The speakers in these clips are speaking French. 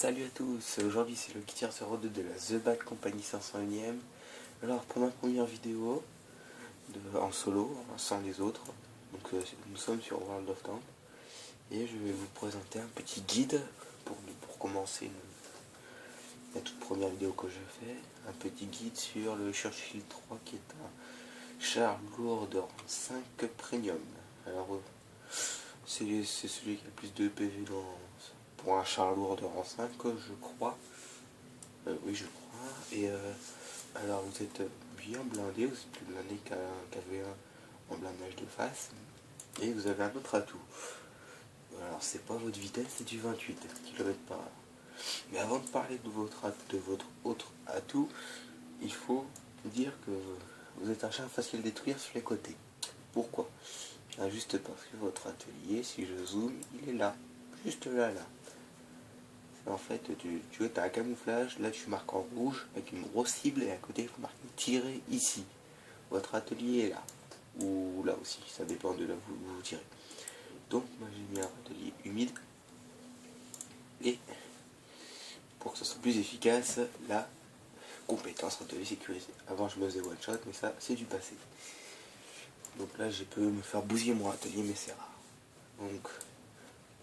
Salut à tous, aujourd'hui c'est le Kitter 02 de la The Bad Company 501ème. Alors pour ma première vidéo en solo, sans les autres, donc nous sommes sur World of Tanks et je vais vous présenter un petit guide pour commencer la toute première vidéo que je fais. Un petit guide sur le Churchill 3 qui est un char lourd de rang 5 premium. Alors c'est celui qui a le plus de PV pour un char lourd de rang 5, je crois. Oui, je crois. Et alors, vous êtes bien blindé, vous êtes plus blindé qu'un KV1 en blindage de face. Et vous avez un autre atout. Alors, c'est pas votre vitesse, c'est du 28 km/h. Mais avant de parler de votre autre atout, il faut dire que vous êtes un char facile à détruire sur les côtés. Pourquoi? Juste parce que votre atelier, si je zoome, il est là. Juste là. En fait, tu as un camouflage, là tu marques en rouge avec une grosse cible et à côté il faut marquer tirer ici. Votre atelier est là, ou là aussi, ça dépend de là où vous tirez. Donc moi j'ai mis un atelier humide et pour que ce soit plus efficace, la compétence atelier sécurisé. Avant je me faisais one shot, mais ça c'est du passé. Donc là je peux me faire bousiller mon atelier, mais c'est rare. Donc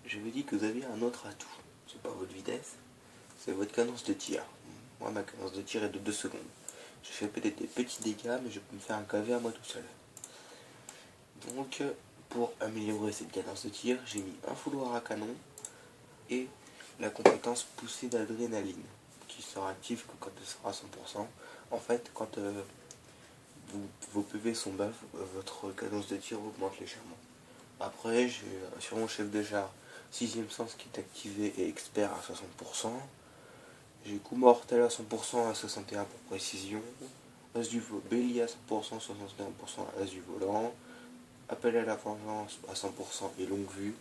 je vous dis que vous avez un autre atout. C'est pas votre vitesse, c'est votre cadence de tir. Moi, ma cadence de tir est de 2 secondes. Je fais peut-être des petits dégâts, mais je peux me faire un KV à moi tout seul. Donc, pour améliorer cette cadence de tir, j'ai mis un fouloir à canon et la compétence poussée d'adrénaline, qui sera active que quand elle sera à 100%. En fait, quand vos PV sont bas, votre cadence de tir augmente légèrement. Après, j'ai sur mon chef de char 6ème sens qui est activé et expert à 60%. J'ai coup mortel à 100% à 61% pour précision. As du bélier à 100%, 61% as du volant. Appel à la vengeance à 100% et longue vue.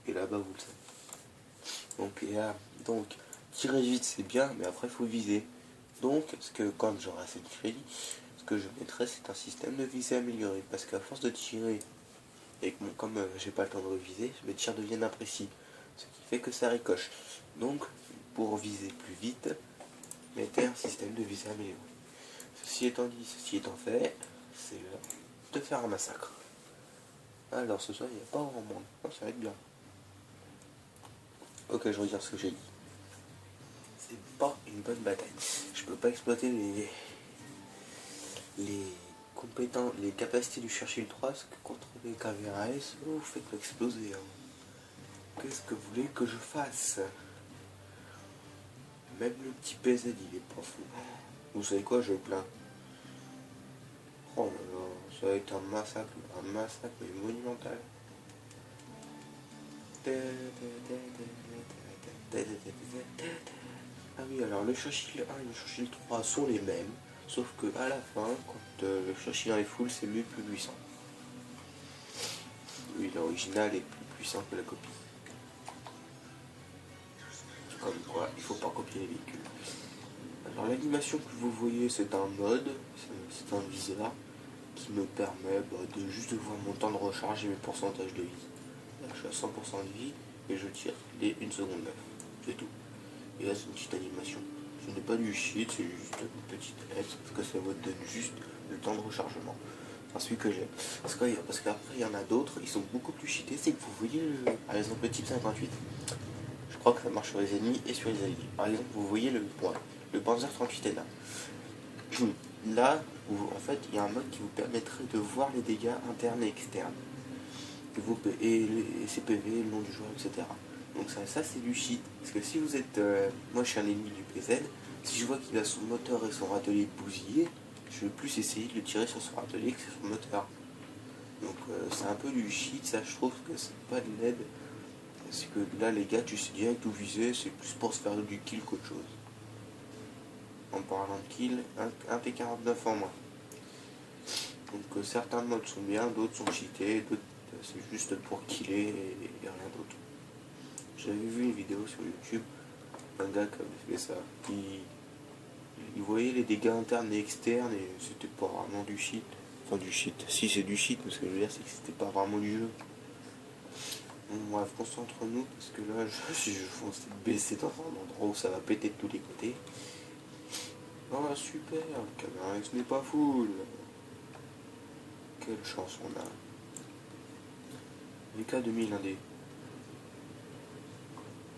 Et là-bas vous le savez. Donc tirer vite c'est bien, mais après il faut viser. Donc quand j'aurai assez de crédit, ce que je mettrai c'est un système de visée amélioré. Parce qu'à force de tirer, et que comme j'ai pas le temps de reviser, mes tirs deviennent imprécis. Ce qui fait que ça ricoche. Donc pour viser plus vite, mettez un système de visée amélioré. Ceci étant fait, c'est de faire un massacre. Alors ce soir il n'y a pas grand monde, ça va être bien. Ok, je regarde ce que j'ai dit. C'est pas une bonne bataille. Je peux pas exploiter les capacités du Churchill 3 parce que contre les KVRS, vous faites exploser. Qu'est-ce que vous voulez que je fasse? Même le petit PZ il est pas fou. Vous savez quoi, je plains. Oh là là, ça va être un massacre mais monumental. Ah oui, alors le Churchill 1 et le Churchill 3 sont les mêmes, sauf que à la fin, quand le Churchill 1 est full, c'est lui le plus puissant. Oui, l'original est plus puissant que la copie. Comme quoi, il faut pas copier les véhicules. Alors l'animation que vous voyez, c'est un mode, c'est un viseur qui me permet de juste voir mon temps de recharge et mes pourcentages de vie. Là, je suis à 100% de vie et je tire les 1 seconde 9. C'est tout. Et là, c'est une petite animation. Ce n'est pas du shit, c'est juste une petite aide parce que ça vous donne juste le temps de rechargement. Enfin, celui que j'ai. Parce qu'après, il y en a d'autres, ils sont beaucoup plus cheatés. C'est que vous voyez, par exemple, le type 58. Je crois que ça marche sur les ennemis et sur les alliés. Par exemple, vous voyez le Panzer 38 est là. Là, en fait, il y a un mode qui vous permettrait de voir les dégâts internes et externes. Et les CPV, le nom du joueur, etc. Donc ça c'est du shit. Parce que si vous êtes... moi je suis un ennemi du PZ, si je vois qu'il a son moteur et son râtelier bousillé, je vais plus essayer de le tirer sur son râtelier que sur son moteur. Donc c'est un peu du shit, ça je trouve que c'est pas de l'aide. Parce que là les gars, tu sais direct où viser, c'est plus pour se faire du kill qu'autre chose. En parlant de kill, un P49 en moins. Donc certains modes sont bien, d'autres sont cheatés, d'autres c'est juste pour killer et rien d'autre. J'avais vu une vidéo sur YouTube, un gars qui avait fait ça, il voyait les dégâts internes et externes et c'était pas vraiment du shit. Enfin du shit, si c'est du shit, mais ce que je veux dire c'est que c'était pas vraiment du jeu. Bon, bref, concentre-nous parce que là je fonce baisser dans un endroit où ça va péter de tous les côtés. Oh super, le caméra X n'est pas full. Quelle chance on a. VK 2000 indé.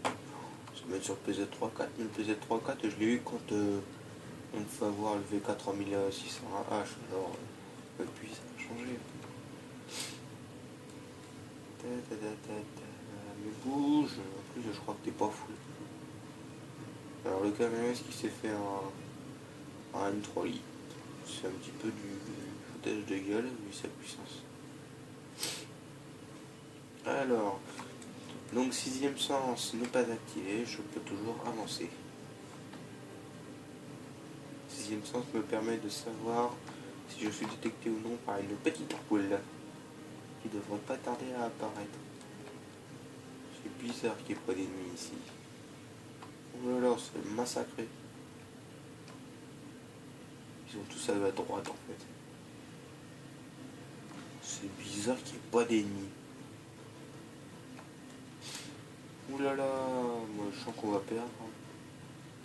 Je vais mettre sur le PZ34, mais le PZ34 je l'ai eu quand on me fait avoir le VK3600H, alors depuis ça a changé. Mais bouge, en plus je crois que t'es pas full. Alors le caméra qui s'est fait un M3 litre. C'est un petit peu du foutage de gueule vu sa puissance. Alors, donc sixième sens n'est pas activé, je peux toujours avancer. Sixième sens me permet de savoir si je suis détecté ou non par une petite ampoule qui ne devrait pas tarder à apparaître. C'est bizarre qu'il n'y ait pas d'ennemis ici. Oh là là, c'est massacré. Ils sont tous à la droite en fait. C'est bizarre qu'il n'y ait pas d'ennemis. Ouh là là, moi je sens qu'on va perdre.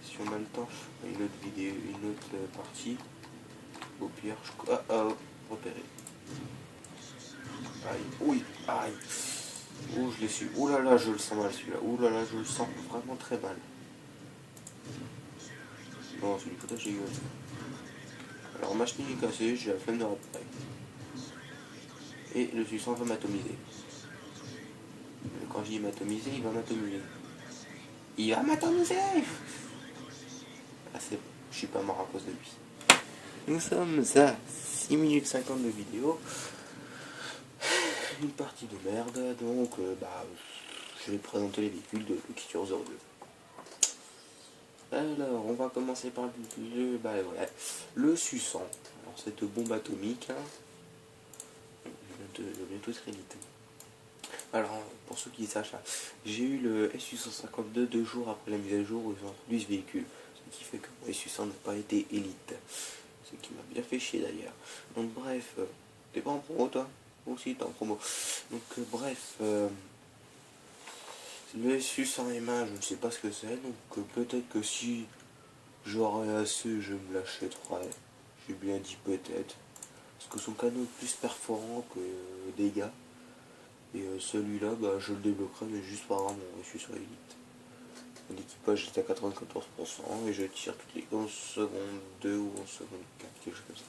Si on a le temps, je ferai une autre vidéo, une autre partie. Au pire, repéré. Aïe, oui, aïe. Oh, je l'ai su. Ouh là là, je le sens mal celui-là. Ouh là là, je le sens vraiment très mal. Non, c'est du foutage de gueule. Alors, ma chenille est cassée, j'ai la flemme de réparer. Et le suçant va m'atomiser. Quand je dis m'atomiser, il va m'atomiser. Il va m'atomiser. Ah, c'est bon, je suis pas mort à cause de lui. Nous sommes à 6 minutes 50 de vidéo. Une partie de merde, donc je vais présenter les véhicules de Kiture 02. Alors, on va commencer par le Suçant. Alors, cette bombe atomique, hein, bientôt être élite. Alors, pour ceux qui sachent, j'ai eu le SU-152 2 jours après la mise à jour où ils ont introduit ce véhicule. Ce qui fait que mon SU-100 n'a pas été élite. Ce qui m'a bien fait chier d'ailleurs. Donc bref, t'es pas en promo toi? Aussi t'es en promo. Donc bref, le SU-100 M1, je ne sais pas ce que c'est. Donc peut-être que si j'aurais assez, je me l'achèterais. J'ai bien dit peut-être. Parce que son canon est plus perforant que dégâts. Et celui-là, je le débloquerai, mais juste par un mon SU sur Elite. L'équipage est à 94% et je tire toutes les 11 secondes 2 ou 11 secondes 4, quelque chose comme ça.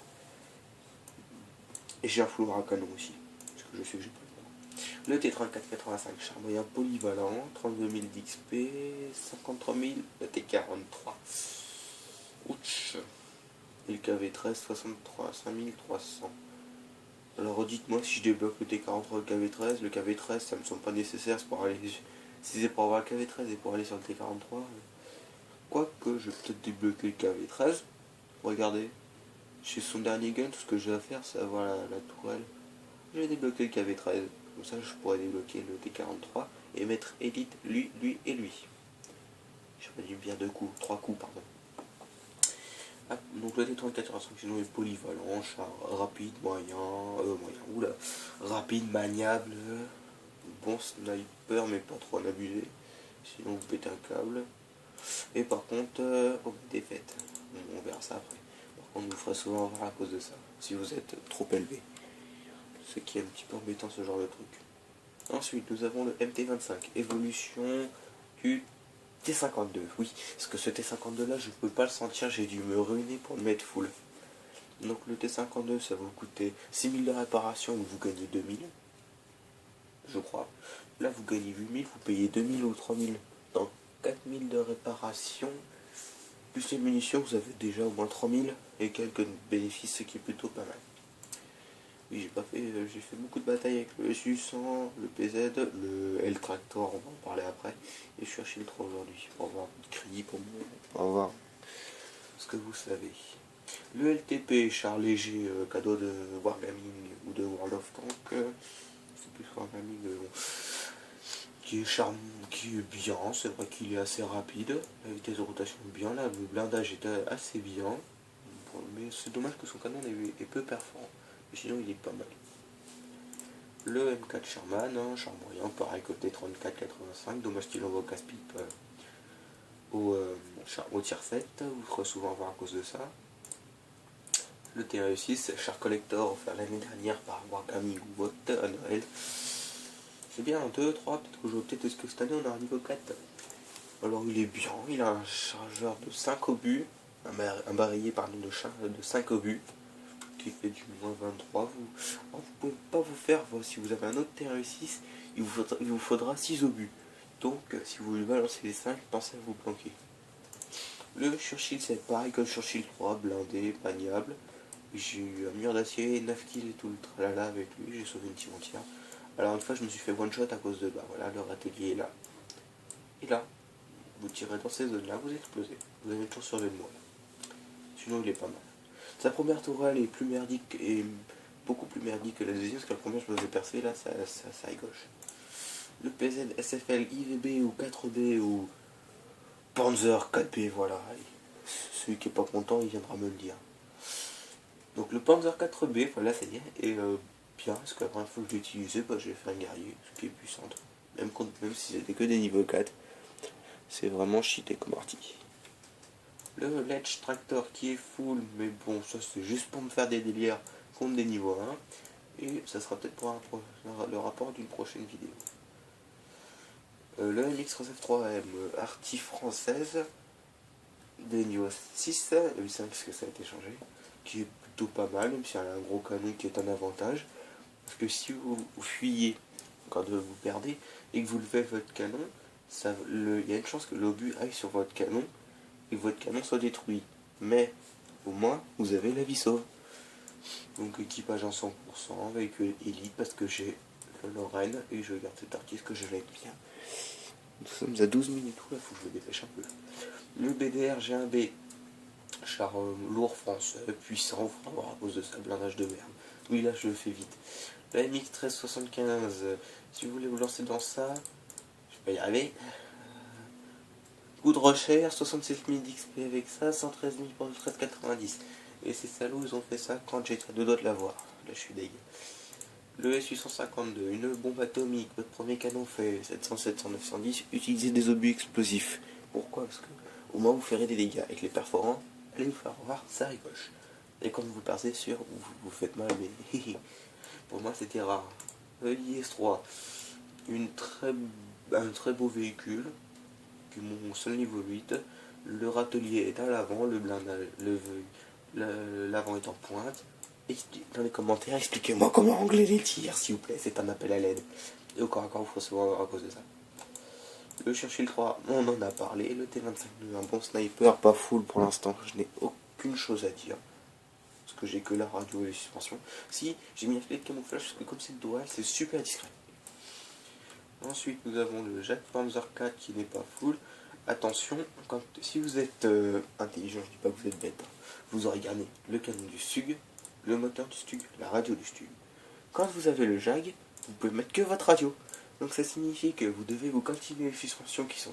Et j'ai un flouard à canon aussi, parce que je sais que j'ai pas le droit. Le T3485 char moyen polyvalent, 32 000 d'XP, 53 000 de T43. Ouch. Et le KV13, 63, 5300. Alors dites-moi si je débloque le T43 et le KV13, ça me semble pas nécessaire pour aller. Si c'est pour avoir le KV13 et pour aller sur le T43. Quoique je vais peut-être débloquer le KV13. Regardez. Chez son dernier gun, tout ce que j'ai à faire c'est avoir la tourelle. Je vais débloquer le KV13. Comme ça je pourrais débloquer le T43 et mettre Elite, lui et lui. J'aurais dû bien 3 coups pardon. Ah, donc le T34 sinon est polyvalent, char rapide, moyen, oula, rapide, maniable, bon sniper mais pas trop en abuser, sinon vous pétez un câble. Et par contre, défaite, on verra ça après. Par contre vous ferez souvent avoir à cause de ça, si vous êtes trop élevé. Ce qui est un petit peu embêtant ce genre de truc. Ensuite nous avons le MT25, évolution du T52, oui, parce que ce T52 là je peux pas le sentir, j'ai dû me ruiner pour le mettre full. Donc le T52 ça va vous coûter 6000 de réparation et vous gagnez 2000, je crois. Là vous gagnez 8000, vous payez 2000 ou 3000, donc 4000 de réparation, plus les munitions vous avez déjà au moins 3000 et quelques bénéfices, ce qui est plutôt pas mal. Oui, j'ai fait beaucoup de batailles avec le SU-100, le PZ, le L-Tractor, on va en parler après. Et je suis acheté le 3 aujourd'hui pour avoir un crédit pour voir ce que vous savez. Le LTP, char léger, cadeau de Wargaming ou de World of Tanks, c'est plus Wargaming, qui est bien, c'est vrai qu'il est assez rapide, la vitesse de rotation bien, là, le blindage est assez bien, mais c'est dommage que son canon est peu performant. Sinon il est pas mal. Le M4 Sherman, hein, charbouillant, pareil que le T34-85, dommage qu'il envoie casse-pipe au tier 7, vous ferez souvent avoir à cause de ça. Le TRE6, Char Collector offert l'année dernière par Wargaming ou Bot à Noël. C'est bien, 2, 3, peut-être que est-ce que cette année on a un niveau 4. Alors il est bien, il a un chargeur de 5 obus, un barillet pardon, de 5 obus, qui fait du moins 23. Vous pouvez pas vous faire, si vous avez un autre TRE6, il vous faudra 6 obus. Donc si vous voulez balancer les 5, pensez à vous planquer. Le Churchill c'est pareil que le Churchill 3, blindé, maniable. J'ai eu un mur d'acier, 9 kills et tout le tralala avec lui, j'ai sauvé une team entière. Alors une fois je me suis fait one shot à cause de, bah voilà, leur atelier est là. Et là, vous tirez dans ces zones là, vous explosez. Vous avez une chance sur le de moi. Sinon il est pas mal. Sa première tourelle est plus merdique et beaucoup plus merdique que la deuxième, parce que la première je me faisais percer, là ça gauche. Le PZ SFL IVB ou 4B ou Panzer 4B, voilà. Celui qui est pas content il viendra me le dire. Donc le Panzer 4B, voilà, c'est bien, et bien, parce que la première fois que je l'ai utilisé, bah, j'ai fait un guerrier, ce qui est puissant. Même si c'était que des niveaux 4, c'est vraiment cheaté comme arty. Le Ledge Tractor qui est full, mais bon, ça c'est juste pour me faire des délires contre des niveaux 1, et ça sera peut-être pour le rapport d'une prochaine vidéo. Le MX-3F3M arty française, des niveaux 6, et 5 parce que ça a été changé, qui est plutôt pas mal, même si elle a un gros canon qui est un avantage. Parce que si vous fuyez quand vous perdez et que vous levez votre canon, il y a une chance que l'obus aille sur votre canon et que votre canon soit détruit. Mais au moins vous avez la vie sauve. Donc équipage en 100%, véhicule élite parce que j'ai le Lorraine et je garde cet artiste que je l'aime bien. Nous sommes à 12 minutes, là faut que je me dépêche un peu. Le BDR G1B, char lourd français, puissant, vous ferez avoir à cause de sa blindage de merde. Oui, là je le fais vite. La MX-1375, si vous voulez vous lancer dans ça, je vais y arriver. Coup de recherche, 67 000 d'XP avec ça, 113 000 pour le 1390. Et ces salauds, ils ont fait ça quand j'étais à 2 doigts de l'avoir. Là je suis dégueu. Le S852, une bombe atomique, votre premier canon fait 700, 700, 910, utilisez des obus explosifs. Pourquoi? Parce que au moins vous ferez des dégâts. Avec les perforants, allez vous faire voir, ça ricoche. Et quand vous passez sur, vous faites mal, mais pour moi c'était rare. Le IS-3, un très beau véhicule, qui est mon seul niveau 8. Le râtelier est à l'avant, le blindage, l'avant est en pointe. Dans les commentaires, expliquez-moi comment angler les tirs, s'il vous plaît, c'est un appel à l'aide. Et au corps à corps, vous recevoir à cause de ça. Le Churchill 3, on en a parlé. Le T25, un bon sniper, pas full pour l'instant, je n'ai aucune chose à dire. Parce que j'ai que la radio et les suspensions. Si, j'ai mis un filet de camouflage, parce que comme c'est dual, c'est super discret. Ensuite, nous avons le Jack Panzer 4 qui n'est pas full. Attention, si vous êtes intelligent, je dis pas que vous êtes bête, hein, vous aurez gagné le canon du STUG, le moteur du STUG, la radio du STUG. Quand vous avez le JAG, vous pouvez mettre que votre radio. Donc ça signifie que vous devez vous continuer les suspensions qui sont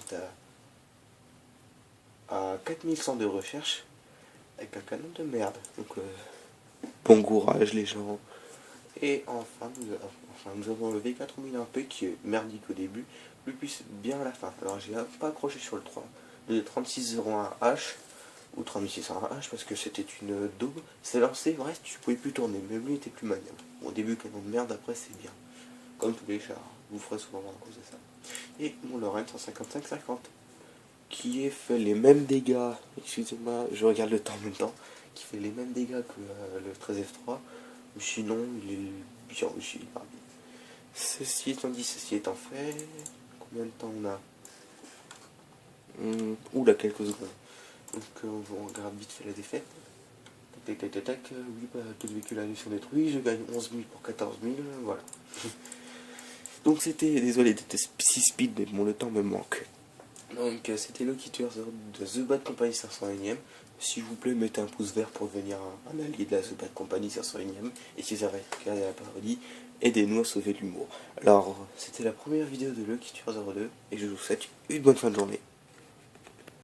à 4100 de recherche avec un canon de merde. Donc bon courage les gens. Et enfin nous avons le V4001P qui est merdique au début, plus bien à la fin. Alors j'ai pas accroché sur le 3601H ou 3601H parce que c'était une daube. C'est lancé, bref, tu pouvais plus tourner, même lui était plus maniable. Au début canon de merde, après c'est bien. Comme tous les chars, vous ferez souvent voir à cause de ça. Et mon Lorraine 155-50 qui fait les mêmes dégâts, excusez-moi, je regarde le temps en même temps, qui fait les mêmes dégâts que le 13F3, mais sinon il est bien aussi. Ceci étant dit, ceci étant fait, combien de temps on a oula, quelques secondes. Donc on regarde vite fait la défaite. Tac tac tac tac, oui, bah, tous les véhicules sont détruits, je gagne 11 000 pour 14 000, voilà. Donc c'était, désolé d'être si speed, mais bon, le temps me manque. Donc c'était le Kit de The Bad Company 501ème. S'il vous plaît, mettez un pouce vert pour devenir un allié de la The Bad Company 501ème. Et si vous avez regardé la parodie, aidez-nous à sauver l'humour. Alors, c'était la première vidéo de le Kit 02, et je vous souhaite une bonne fin de journée.